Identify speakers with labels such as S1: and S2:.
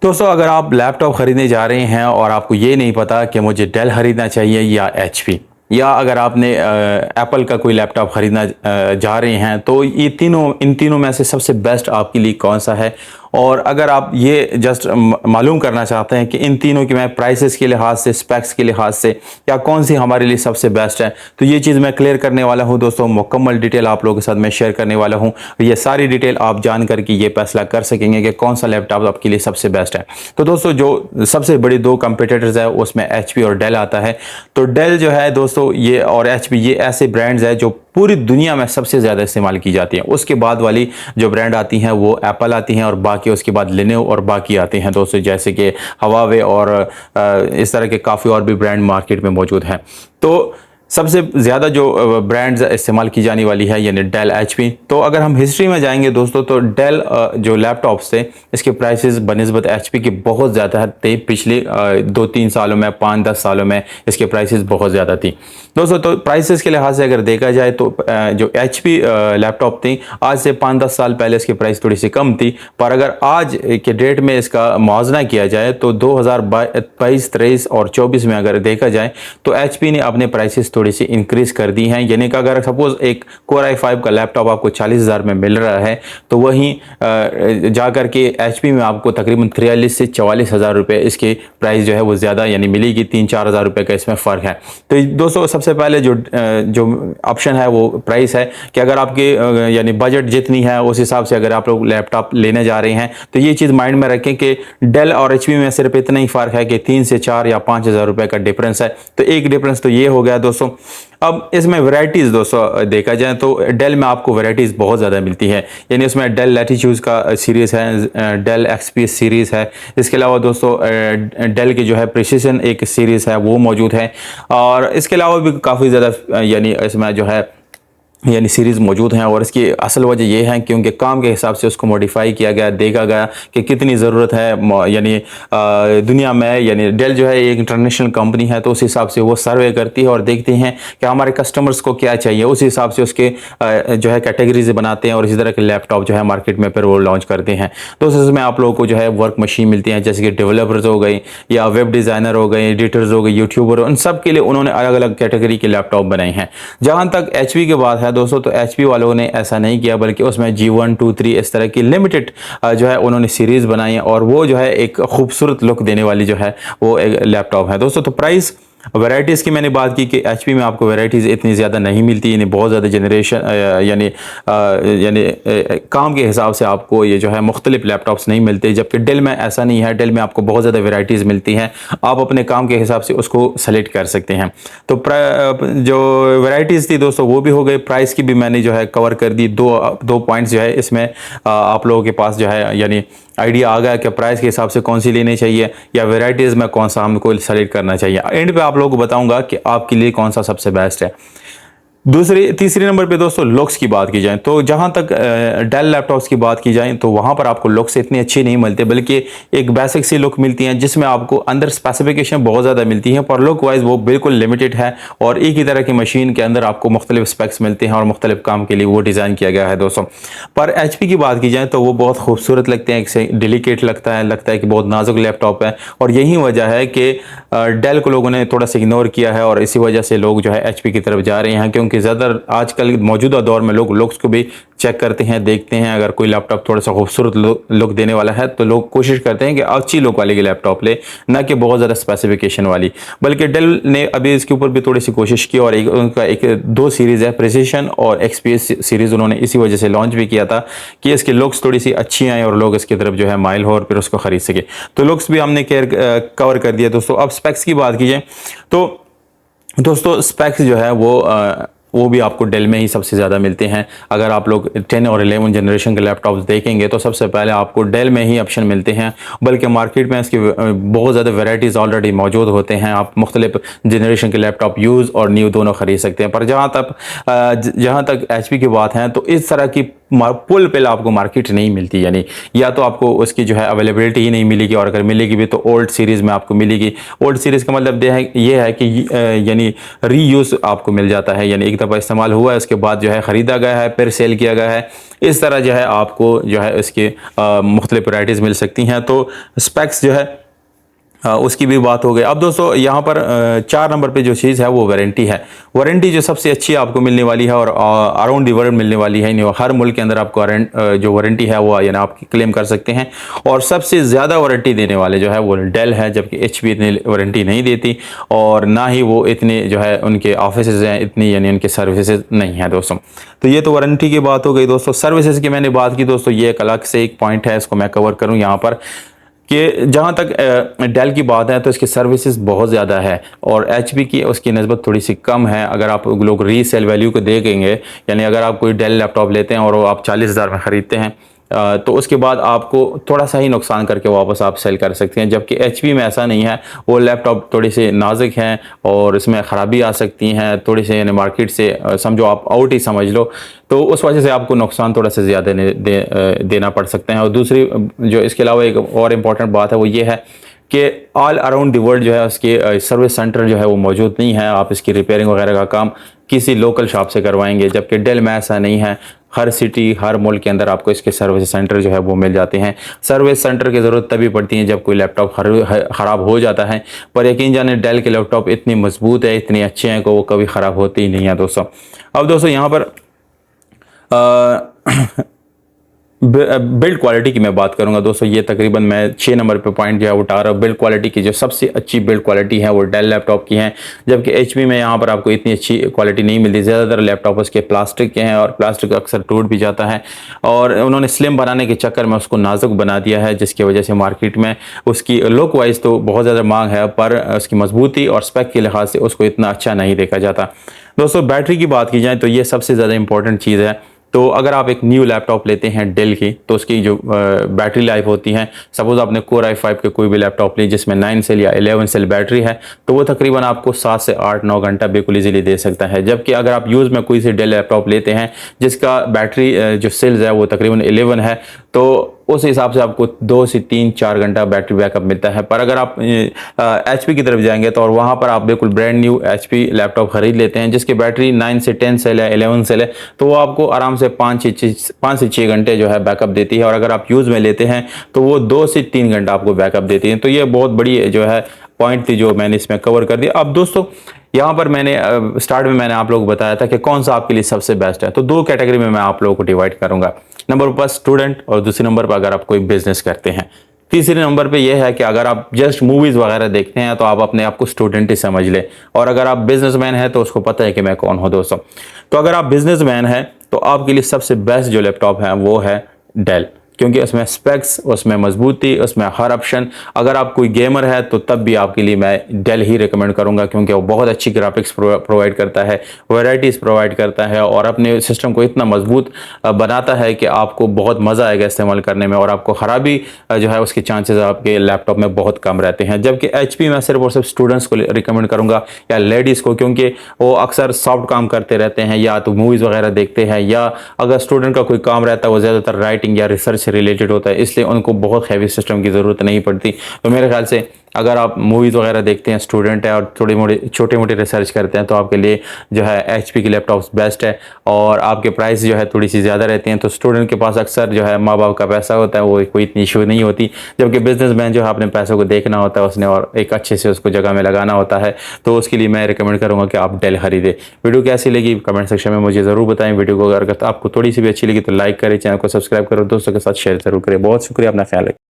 S1: दोस्तों अगर आप लैपटॉप खरीदने जा रहे हैं और आपको ये नहीं पता कि मुझे डेल खरीदना चाहिए या एचपी, या अगर आपने एप्पल का कोई लैपटॉप खरीदना जा रहे हैं, तो ये इन तीनों में से सबसे बेस्ट आपके लिए कौन सा है। और अगर आप ये जस्ट मालूम करना चाहते हैं कि इन तीनों की मैं प्राइसेस के लिहाज से, स्पेक्स के लिहाज से या कौन सी हमारे लिए सबसे बेस्ट है, तो ये चीज़ मैं क्लियर करने वाला हूं दोस्तों। मुकम्मल डिटेल आप लोगों के साथ मैं शेयर करने वाला हूं। ये सारी डिटेल आप जान करके ये फैसला कर सकेंगे कि कौन सा लैपटॉप आपके लिए सबसे बेस्ट है। तो दोस्तों जो सबसे बड़ी दो कंपटीटर्स है उसमें एचपी और डेल आता है। तो डेल जो है दोस्तों ये और एचपी, ये ऐसे ब्रांड्स है जो पूरी दुनिया में सबसे ज़्यादा इस्तेमाल की जाती है। उसके बाद वाली जो ब्रांड आती हैं वो एप्पल आती हैं, और बाकी उसके बाद लिनोवो और बाकी आते हैं दोस्तों, जैसे कि हवावे और इस तरह के काफ़ी और भी ब्रांड मार्केट में मौजूद हैं। तो सबसे ज़्यादा जो ब्रांड्स इस्तेमाल की जाने वाली है यानी डेल, एचपी। तो अगर हम हिस्ट्री में जाएंगे दोस्तों, तो डेल जो लैपटॉप्स थे इसके प्राइसेस बनिस्बत एचपी के बहुत ज़्यादा थे। पिछले 2-3 सालों में, 5-10 सालों में इसके प्राइसेस बहुत ज़्यादा थी दोस्तों। तो प्राइसेस के लिहाज से अगर देखा जाए तो जो एचपी लैपटॉप थी आज से 5-10 साल पहले इसकी प्राइस थोड़ी सी कम थी, पर अगर आज के डेट में इसका मुआवजा किया जाए तो 2022, 23 और 24 में अगर देखा जाए तो एचपी ने अपने प्राइसेस थोड़ी सी इंक्रीज कर दी हैं। यानी कि अगर सपोज एक Core i5 का लैपटॉप आपको 40,000 में मिल रहा है, तो वहीं जाकर के एचपी में आपको तकरीबन 43 से 44,000 रुपये इसकी प्राइस जो है वो ज़्यादा यानी मिलेगी। 3-4 हज़ार रुपये का इसमें फ़र्क है। तो दोस्तों सबसे पहले जो ऑप्शन है वो प्राइस है कि अगर आपके यानी बजट जितनी है उस हिसाब से अगर आप लोग लैपटॉप लेने जा रहे हैं, तो ये चीज़ माइंड में रखें कि डेल और एचपी में सिर्फ इतना ही फ़र्क है कि 3 से 4 या 5,000 रुपये का डिफरेंस है। तो एक डिफरेंस तो ये हो गया दोस्तों। अब इसमें वैरायटीज़ दोस्तों देखा जाए तो डेल में आपको वैरायटीज़ बहुत ज़्यादा मिलती है। यानी उसमें डेल लैटिट्यूड का सीरीज़ है, डेल एक्सपीएस सीरीज़ है। इसके अलावा दोस्तों डेल की जो है प्रिसीजन एक सीरीज़ है वो मौजूद है। और इसके अलावा भी काफ़ी ज़्यादा यानी इसमें जो है यानी सीरीज़ मौजूद हैं। और इसकी असल वजह यह है क्योंकि काम के हिसाब से उसको मॉडिफाई किया गया, देखा गया कि कितनी ज़रूरत है यानी दुनिया में। यानी डेल जो है एक इंटरनेशनल कंपनी है, तो उस हिसाब से वो सर्वे करती है और देखते हैं कि हमारे कस्टमर्स को क्या चाहिए, उस हिसाब से उसके जो है कैटेगरीज बनाते हैं और इसी तरह के लैपटॉप जो है मार्केट में फिर वो लॉन्च करते हैं। तो उसमें आप लोगों को जो है वर्क मशीन मिलती हैं, जैसे कि डेवलपर्स हो गए या वेब डिज़ाइनर हो गए, एडिटर्स हो गए, यूट्यूबर, उन सब के लिए उन्होंने अलग अलग कैटेगरी के लैपटॉप बनाए हैं। जहाँ तक एचपी की बात है दोस्तों, तो एचपी वालों ने ऐसा नहीं किया, बल्कि उसमें G1, 2, 3 इस तरह की लिमिटेड जो है उन्होंने सीरीज़ बनाई है, और वो जो है एक खूबसूरत लुक देने वाली जो है वो एक लैपटॉप है दोस्तों। तो प्राइस वैराइटीज़ की मैंने बात की कि एचपी में आपको वैराइटीज़ इतनी ज़्यादा नहीं मिलती, यानी बहुत ज़्यादा जनरेशन यानी काम के हिसाब से आपको ये जो है मुख्तलिफ लैपटॉप्स नहीं मिलते, जबकि डेल में ऐसा नहीं है। डेल में आपको बहुत ज़्यादा वैराइटीज़ मिलती हैं, आप अपने काम के हिसाब से उसको सेलेक्ट कर सकते हैं। तो जो वैराइटीज़ थी दोस्तों वो भी हो गई। प्राइस की भी मैंने जो है कवर कर दी। दो पॉइंट्स जो है इसमें आप लोगों के पास जो है यानी आइडिया आ गया कि प्राइस के हिसाब से कौन सी लेनी चाहिए या वैराइटीज़ में कौन सा हमको सेलेक्ट करना चाहिए। एंड पे आप लोगों को बताऊंगा कि आपके लिए कौन सा सबसे बेस्ट है। तीसरे नंबर पे दोस्तों लुक्स की बात की जाए तो जहां तक डेल लैपटॉप्स की बात की जाए तो वहां पर आपको लुक्स इतनी अच्छी नहीं मिलती, बल्कि एक बेसिक सी लुक मिलती है जिसमें आपको अंदर स्पेसिफिकेशन बहुत ज़्यादा मिलती है, पर लुक वाइज वो बिल्कुल लिमिटेड है। और एक ही तरह की मशीन के अंदर आपको मुख्तलिफ स्पेक्स मिलते हैं और मुख्तलिफ काम के लिए वो डिज़ाइन किया गया है दोस्तों। पर एचपी की बात की जाए तो वो बहुत खूबसूरत लगते हैं, एक डिलिकेट लगता है कि बहुत नाजुक लैपटॉप है। और यही वजह है कि डेल को लोगों ने थोड़ा सा इग्नोर किया है, और इसी वजह से लोग जो है एचपी की तरफ जा रहे हैं, क्योंकि ज़्यादा आजकल मौजूदा दौर में लोग लुक्स को भी चेक करते हैं, देखते हैं। अगर कोई लैपटॉप थोड़ा सा खूबसूरत लुक देने वाला है तो लोग कोशिश करते हैं कि अच्छी लुक वाली की लैपटॉप ले, ना कि बहुत ज़्यादा स्पेसिफिकेशन वाली। बल्कि डेल ने अभी इसके ऊपर भी थोड़ी सी कोशिश की, और उनका एक 2 सीरीज़ है, प्रिसीजन और एक्सपीएस सीरीज़, उन्होंने इसी वजह से लॉन्च भी किया था कि इसकी लुक्स थोड़ी सी अच्छी आए और लोग इसकी तरफ जो है माइल हो और फिर उसको खरीद सके। तो लुक्स भी हमने कवर कर दिया दोस्तों। अब स्पेक्स की बात कीजिए तो दोस्तों स्पेक्स जो है वो भी आपको डेल में ही सबसे ज़्यादा मिलते हैं। अगर आप लोग 10 और 11 जनरेशन के लैपटॉप्स देखेंगे तो सबसे पहले आपको डेल में ही ऑप्शन मिलते हैं, बल्कि मार्केट में इसकी बहुत ज़्यादा वैराइटीज़ ऑलरेडी मौजूद होते हैं। आप मुख्तलिफ जनरेशन के लैपटॉप यूज़ और न्यू दोनों ख़रीद सकते हैं। पर जहाँ तक एचपी की बात है तो इस तरह की पुल पे आपको मार्केट नहीं मिलती, यानी या तो आपको उसकी जो है अवेलेबिलिटी ही नहीं मिलेगी, और अगर मिलेगी भी तो ओल्ड सीरीज़ में आपको मिलेगी। ओल्ड सीरीज़ का मतलब ये है कि यानी रीयूज़ आपको मिल जाता है, यानी एक दफ़ा इस्तेमाल हुआ है उसके बाद जो है ख़रीदा गया है फिर सेल किया गया है। इस तरह जो है आपको जो है इसके मुख्तलिफ वैराइटीज़ मिल सकती हैं। तो स्पेक्स जो है उसकी भी बात हो गई। अब दोस्तों यहाँ पर 4 नंबर पे जो चीज़ है वो वारंटी है। वारंटी जो सबसे अच्छी आपको मिलने वाली है और अराउंड द वर्ल्ड मिलने वाली है, नहीं हर मुल्क के अंदर आपको जो वारंटी है वो यानी आप क्लेम कर सकते हैं। और सबसे ज़्यादा वारंटी देने वाले जो है वो डेल है, जबकि एचपी इतनी वारंटी नहीं देती, और ना ही वो इतने जो है उनके ऑफिसेज हैं इतनी, यानी उनके सर्विसेज नहीं है दोस्तों। तो ये तो वारंटी की बात हो गई दोस्तों। सर्विसेज की मैंने बात की दोस्तों, ये एक अलग से एक पॉइंट है, इसको मैं कवर करूँ यहाँ पर कि जहाँ तक डेल की बात है तो इसकी सर्विसेज बहुत ज़्यादा है और एचपी की उसकी नस्बत थोड़ी सी कम है। अगर आप लोग रीसेल वैल्यू को देखेंगे, यानी अगर आप कोई डेल लैपटॉप लेते हैं और वो आप 40,000 में ख़रीदते हैं तो उसके बाद आपको थोड़ा सा ही नुकसान करके वापस आप सेल कर सकते हैं, जबकि एचपी में ऐसा नहीं है। वो लैपटॉप थोड़ी सी नाजुक हैं और इसमें ख़राबी आ सकती हैं थोड़ी से, यानी मार्केट से समझो आप आउट ही समझ लो, तो उस वजह से आपको नुकसान थोड़ा सा ज़्यादा देना पड़ सकते हैं। और दूसरी जो इसके अलावा एक और इम्पॉर्टेंट बात है वो ये है कि ऑल अराउंड द वर्ल्ड जो है उसके सर्विस सेंटर जो है वो मौजूद नहीं है। आप इसकी रिपेयरिंग वगैरह का काम किसी लोकल शॉप से करवाएंगे, जबकि डेल में ऐसा नहीं है। हर सिटी हर मुल्क के अंदर आपको इसके सर्विस सेंटर जो है वो मिल जाते हैं। सर्विस सेंटर की ज़रूरत तभी पड़ती है जब कोई लैपटॉप ख़राब हो जाता है, पर यकीन जाने डेल के लैपटॉप इतनी मजबूत है, इतने अच्छे हैं कि वो कभी ख़राब होते ही नहीं है दोस्तों। अब दोस्तों यहाँ पर बिल्ड क्वालिटी की मैं बात करूंगा दोस्तों। ये तकरीबन मैं 6 नंबर पे पॉइंट जो है उठा रहा हूँ। बिल्ड क्वालिटी की जो सबसे अच्छी बिल्ड क्वालिटी है वो डेल लैपटॉप की है, जबकि एचपी में यहाँ पर आपको इतनी अच्छी क्वालिटी नहीं मिलती। ज़्यादातर लैपटॉप उसके प्लास्टिक के हैं और प्लास्टिक अक्सर टूट भी जाता है, और उन्होंने स्लिम बनाने के चक्कर में उसको नाजुक बना दिया है, जिसकी वजह से मार्केट में उसकी लुक वाइज तो बहुत ज़्यादा मांग है, पर उसकी मजबूती और स्पेक के लिहाज से उसको इतना अच्छा नहीं देखा जाता दोस्तों। बैटरी की बात की जाए तो ये सबसे ज़्यादा इंपॉर्टेंट चीज़ है। तो अगर आप एक न्यू लैपटॉप लेते हैं डेल की, तो उसकी जो बैटरी लाइफ होती है, सपोज़ आपने कोर i5 के कोई भी लैपटॉप ली जिसमें 9 सेल या 11 सेल बैटरी है, तो वो तकरीबन आपको 7 से 8-9 घंटा बिल्कुल ईजिली दे सकता है। जबकि अगर आप यूज़ में कोई से डेल लैपटॉप लेते हैं जिसका बैटरी जो सेल्स है वो तकरीबन 11 है, तो उस हिसाब से आपको 2 से 3-4 घंटा बैटरी बैकअप मिलता है। पर अगर आप एचपी की तरफ जाएंगे तो और वहाँ पर आप बिल्कुल ब्रांड न्यू एचपी लैपटॉप खरीद लेते हैं जिसकी बैटरी 9 से 10 सेल है, 11 सेल है, तो वो आपको आराम से 5 से 6 घंटे जो है बैकअप देती है। और अगर आप यूज़ में लेते हैं तो वो 2 से 3 घंटा आपको बैकअप देती है। तो ये बहुत बड़ी जो है पॉइंट थी जो मैंने इसमें कवर कर दिया। अब दोस्तों यहाँ पर मैंने स्टार्ट में मैंने आप लोगों को बताया था कि कौन सा आपके लिए सबसे बेस्ट है, तो 2 कैटेगरी में मैं आप लोगों को डिवाइड करूंगा। नंबर पर स्टूडेंट, और दूसरे नंबर पर अगर आप कोई बिजनेस करते हैं। तीसरे नंबर पे यह है कि अगर आप जस्ट मूवीज़ वगैरह देखते हैं तो आप अपने आप को स्टूडेंट ही समझ लें, और अगर आप बिजनेसमैन हैं तो उसको पता है कि मैं कौन हूँ दोस्तों। तो अगर आप बिजनेसमैन हैं तो आपके लिए सबसे बेस्ट जो लैपटॉप है वो है डेल, क्योंकि उसमें स्पेक्स, उसमें मजबूती, उसमें हर ऑप्शन। अगर आप कोई गेमर है तो तब भी आपके लिए मैं डेल ही रिकमेंड करूंगा, क्योंकि वो बहुत अच्छी ग्राफिक्स प्रोवाइड करता है, वैराइटीज़ प्रोवाइड करता है, और अपने सिस्टम को इतना मजबूत बनाता है कि आपको बहुत मज़ा आएगा इस्तेमाल करने में, और आपको ख़राबी जो है उसके चांसेस आपके लैपटॉप में बहुत कम रहते हैं। जबकि एचपी में सिर्फ और सिर्फ स्टूडेंट्स को रिकमेंड करूँगा या लेडीज़ को, क्योंकि वो अक्सर सॉफ्ट काम करते रहते हैं या तो मूवीज़ वगैरह देखते हैं, या अगर स्टूडेंट का कोई काम रहता है वो ज़्यादातर राइटिंग या रिसर्च रिलेटेड होता है, इसलिए उनको बहुत हैवी सिस्टम की ज़रूरत नहीं पड़ती। तो मेरे ख्याल से अगर आप मूवीज़ वगैरह देखते हैं, स्टूडेंट है और थोड़ी मोटी छोटे मोटे रिसर्च करते हैं, तो आपके लिए जो है एचपी की लैपटॉप्स बेस्ट है, और आपके प्राइस जो है थोड़ी सी ज़्यादा रहती हैं। तो स्टूडेंट के पास अक्सर जो है माँ बाप का पैसा होता है, वो कोई इतनी इशू नहीं होती, जबकि बिजनेसमैन जो है अपने पैसों को देखना होता है उसने, और एक अच्छे से उसको जगह में लगाना होता है। तो उसके लिए मैं रिकमेंड करूँगा कि आप डेल खरीदें। वीडियो कैसी लगी कमेंट सेक्शन में मुझे ज़रूर बताएं। वीडियो को अगर आपको थोड़ी सी भी अच्छी लगी तो लाइक करें, चैनल को सब्सक्राइब करो, दोस्तों के साथ शेयर जरूर करें। बहुत शुक्रिया, अपना ख्याल रखें।